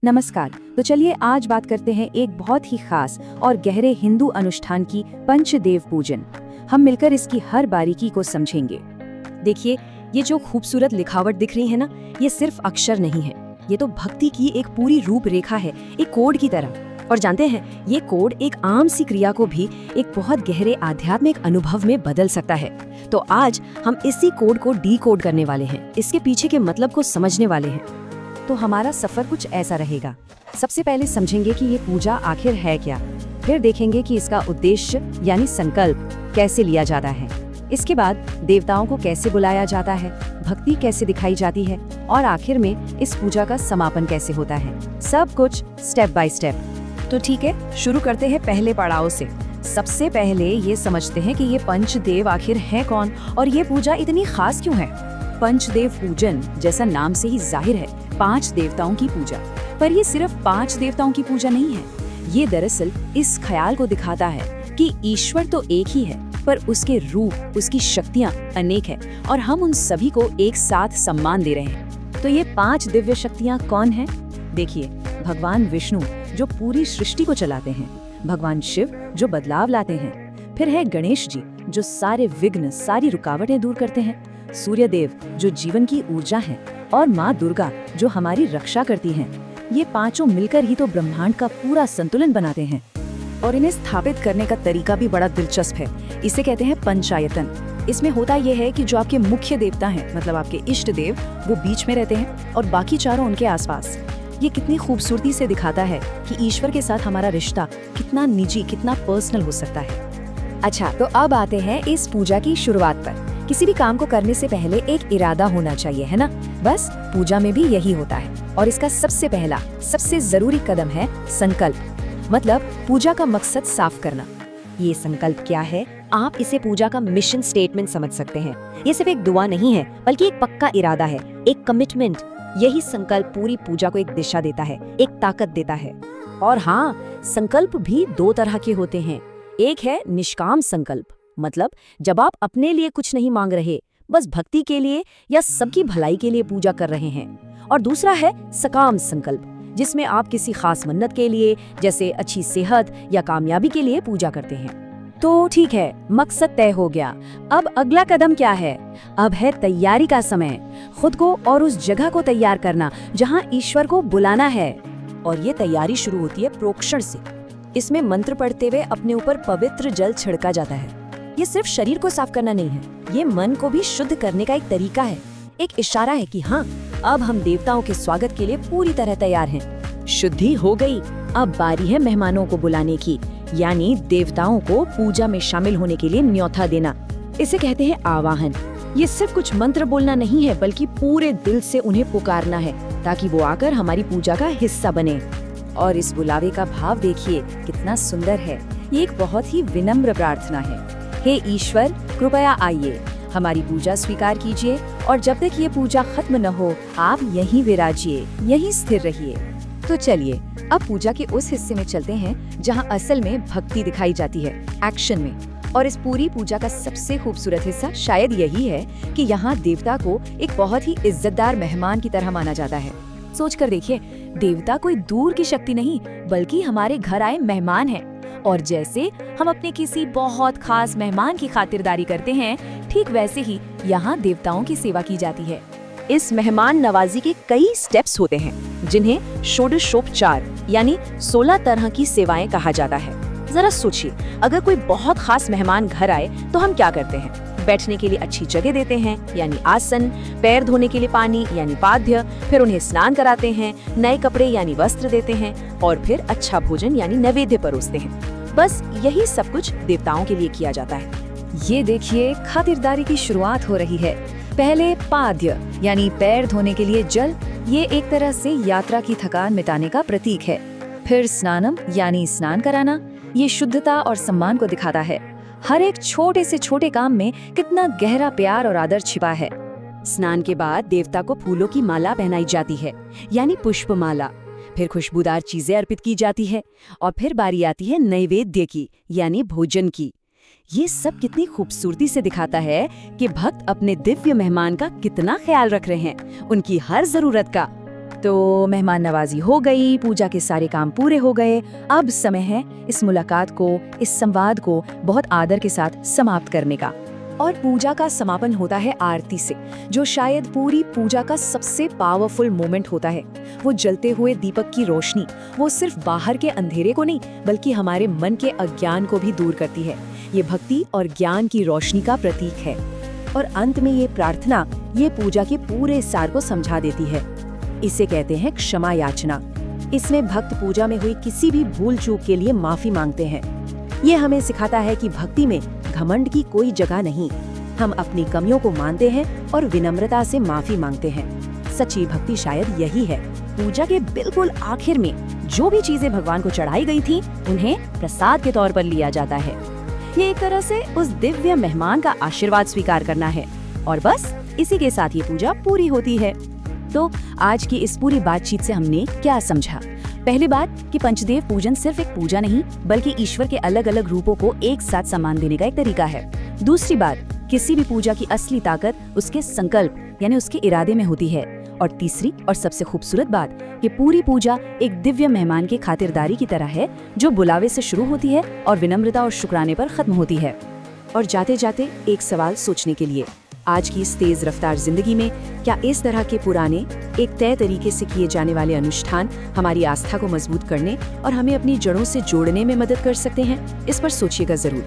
नमस्कार। तो चलिए आज बात करते हैं एक बहुत ही खास और गहरे हिंदू अनुष्ठान की, पंचदेव पूजन। हम मिलकर इसकी हर बारीकी को समझेंगे। देखिए, ये जो खूबसूरत लिखावट दिख रही है ना, ये सिर्फ अक्षर नहीं है, ये तो भक्ति की एक पूरी रूपरेखा है, एक कोड की तरह। और जानते हैं, ये कोड एक आम सी क्रिया को भी एक बहुत गहरे आध्यात्मिक अनुभव में बदल सकता है। तो आज हम इसी कोड को डीकोड करने वाले हैं, इसके पीछे के मतलब को समझने वाले हैं। तो हमारा सफर कुछ ऐसा रहेगा। सबसे पहले समझेंगे कि ये पूजा आखिर है क्या, फिर देखेंगे कि इसका उद्देश्य यानी संकल्प कैसे लिया जाता है। इसके बाद देवताओं को कैसे बुलाया जाता है, भक्ति कैसे दिखाई जाती है, और आखिर में इस पूजा का समापन कैसे होता है। सब कुछ स्टेप बाय स्टेप। तो ठीक है, शुरू करते हैं पहले पड़ाव से। सबसे पहले ये समझते हैं कि ये पंचदेव आखिर है कौन और ये पूजा इतनी खास क्यों है। पंचदेव पूजन जैसा नाम से ही जाहिर है, 5 देवताओं की पूजा। पर ये सिर्फ 5 देवताओं की पूजा नहीं है। ये दरअसल इस ख्याल को दिखाता है कि ईश्वर तो एक ही है, पर उसके रूप, उसकी शक्तियाँ अनेक है और हम उन सभी को एक साथ सम्मान दे रहे हैं। तो ये 5 दिव्य शक्तियाँ कौन हैं? देखिए, भगवान विष्णु जो पूरी सृष्टि को चलाते हैं, भगवान शिव जो बदलाव लाते हैं, फिर है गणेश जी जो सारे विघ्न, सारी रुकावटें दूर करते हैं, सूर्यदेव जो जीवन की ऊर्जा है, और माँ दुर्गा जो हमारी रक्षा करती हैं। ये पांचों मिलकर ही तो ब्रह्मांड का पूरा संतुलन बनाते हैं। और इन्हें स्थापित करने का तरीका भी बड़ा दिलचस्प है। इसे कहते हैं पंचायतन। इसमें होता यह है कि जो आपके मुख्य देवता हैं, मतलब आपके इष्ट देव, वो बीच में रहते हैं और बाकी चारों उनके आसपास। ये कितनी खूबसूरती से दिखाता है कि ईश्वर के साथ हमारा रिश्ता कितना निजी, कितना पर्सनल हो सकता है। अच्छा, तो अब आते हैं इस पूजा की शुरुआत पर। किसी भी काम को करने से पहले एक इरादा होना चाहिए, है ना? बस पूजा में भी यही होता है। और इसका सबसे पहला, सबसे जरूरी कदम है संकल्प, मतलब पूजा का मकसद साफ करना। ये संकल्प क्या है? आप इसे पूजा का मिशन स्टेटमेंट समझ सकते हैं। ये सिर्फ एक दुआ नहीं है, बल्कि एक पक्का इरादा है, एक कमिटमेंट। यही संकल्प पूरी पूजा को एक दिशा देता है, एक ताकत देता है। और हाँ, संकल्प भी 2 तरह के होते हैं। एक है निष्काम संकल्प, मतलब जब आप अपने लिए कुछ नहीं मांग रहे, बस भक्ति के लिए या सबकी भलाई के लिए पूजा कर रहे हैं। और दूसरा है सकाम संकल्प, जिसमें आप किसी खास मन्नत के लिए, जैसे अच्छी सेहत या कामयाबी के लिए पूजा करते हैं। तो ठीक है, मकसद तय हो गया। अब अगला कदम क्या है? अब है तैयारी का समय। खुद को और उस जगह को तैयार करना जहाँ ईश्वर को बुलाना है। और ये तैयारी शुरू होती है प्रोक्षण से। इसमें मंत्र पढ़ते हुए अपने ऊपर पवित्र जल छिड़का जाता है। ये सिर्फ शरीर को साफ करना नहीं है, ये मन को भी शुद्ध करने का एक तरीका है, एक इशारा है कि हाँ, अब हम देवताओं के स्वागत के लिए पूरी तरह तैयार हैं। शुद्धि हो गई, अब बारी है मेहमानों को बुलाने की, यानी देवताओं को पूजा में शामिल होने के लिए न्योता देना। इसे कहते हैं आवाहन। ये सिर्फ कुछ मंत्र बोलना नहीं है, बल्कि पूरे दिल से उन्हें पुकारना है ताकि वो आकर हमारी पूजा का हिस्सा बने। और इस बुलावे का भाव देखिए कितना सुंदर है। ये एक बहुत ही विनम्र प्रार्थना है। हे ईश्वर, कृपया आइए, हमारी पूजा स्वीकार कीजिए, और जब तक ये पूजा खत्म न हो, आप यहीं विराजिए, यहीं स्थिर रहिए। तो चलिए अब पूजा के उस हिस्से में चलते हैं जहां असल में भक्ति दिखाई जाती है, एक्शन में। और इस पूरी पूजा का सबसे खूबसूरत हिस्सा शायद यही है कि यहाँ देवता को एक बहुत ही इज्जतदार मेहमान की तरह माना जाता है। सोच कर देखिए, देवता कोई दूर की शक्ति नहीं, बल्कि हमारे घर आए मेहमान हैं। और जैसे हम अपने किसी बहुत खास मेहमान की खातिरदारी करते हैं, ठीक वैसे ही यहाँ देवताओं की सेवा की जाती है। इस मेहमान नवाजी के कई स्टेप्स होते हैं, जिन्हें षोडशोपचार यानी 16 तरह की सेवाएं कहा जाता है। जरा सोचिए, अगर कोई बहुत खास मेहमान घर आए तो हम क्या करते हैं? बैठने के लिए अच्छी जगह देते हैं, यानी आसन, पैर धोने के लिए पानी यानी पाद्य, फिर उन्हें स्नान कराते हैं, नए कपड़े यानी वस्त्र देते हैं, और फिर अच्छा भोजन यानी नैवेद्य परोसते हैं। बस यही सब कुछ देवताओं के लिए किया जाता है। ये देखिए, खातिरदारी की शुरुआत हो रही है। पहले पाद्य यानी पैर धोने के लिए जल, ये एक तरह से यात्रा की थकान मिटाने का प्रतीक है। फिर स्नानम यानी स्नान कराना, ये शुद्धता और सम्मान को दिखाता है। हर एक छोटे से छोटे काम में कितना गहरा प्यार और आदर छिपा है। स्नान के बाद देवता को फूलों की माला पहनाई जाती है, यानी पुष्पमाला। फिर खुशबूदार चीजें अर्पित की जाती है, और फिर बारी आती है नैवेद्य की, यानी भोजन की। ये सब कितनी खूबसूरती से दिखाता है कि भक्त अपने दिव्य मेहमान का कितना ख्याल रख रहे हैं, उनकी हर जरूरत का। तो मेहमान नवाजी हो गई, पूजा के सारे काम पूरे हो गए। अब समय है इस मुलाकात को, इस संवाद को बहुत आदर के साथ समाप्त करने का। और पूजा का समापन होता है आरती से, जो शायद पूरी पूजा का सबसे पावरफुल मोमेंट होता है। वो जलते हुए दीपक की रोशनी, वो सिर्फ बाहर के अंधेरे को नहीं बल्कि हमारे मन के अज्ञान को भी दूर करती है। ये भक्ति और ज्ञान की रोशनी का प्रतीक है। और अंत में ये प्रार्थना ये पूजा के पूरे सार को समझा देती है। इसे कहते हैं क्षमा याचना। इसमें भक्त पूजा में हुई किसी भी भूल चूक के लिए माफी मांगते हैं। ये हमें सिखाता है कि भक्ति में घमंड की कोई जगह नहीं। हम अपनी कमियों को मानते हैं और विनम्रता से माफी मांगते हैं। सच्ची भक्ति शायद यही है। पूजा के बिल्कुल आखिर में जो भी चीजें भगवान को चढ़ाई गई थी, उन्हें प्रसाद के तौर पर लिया जाता है। ये एक तरह से उस दिव्य मेहमान का आशीर्वाद स्वीकार करना है। और बस इसी के साथ ये पूजा पूरी होती है। तो आज की इस पूरी बातचीत से हमने क्या समझा? पहली बात कि पंचदेव पूजन सिर्फ एक पूजा नहीं बल्कि ईश्वर के अलग अलग रूपों को एक साथ सम्मान देने का एक तरीका है। दूसरी बात, किसी भी पूजा की असली ताकत उसके संकल्प यानी उसके इरादे में होती है। और तीसरी और सबसे खूबसूरत बात कि पूरी पूजा एक दिव्य मेहमान की खातिरदारी की तरह है, जो बुलावे से शुरू होती है और विनम्रता और शुक्राने पर खत्म होती है। और जाते जाते एक सवाल सोचने के लिए, आज की इस तेज रफ्तार जिंदगी में क्या इस तरह के पुराने एक तय तरीके से किए जाने वाले अनुष्ठान हमारी आस्था को मजबूत करने और हमें अपनी जड़ों से जोड़ने में मदद कर सकते हैं? इस पर सोचिएगा जरूर।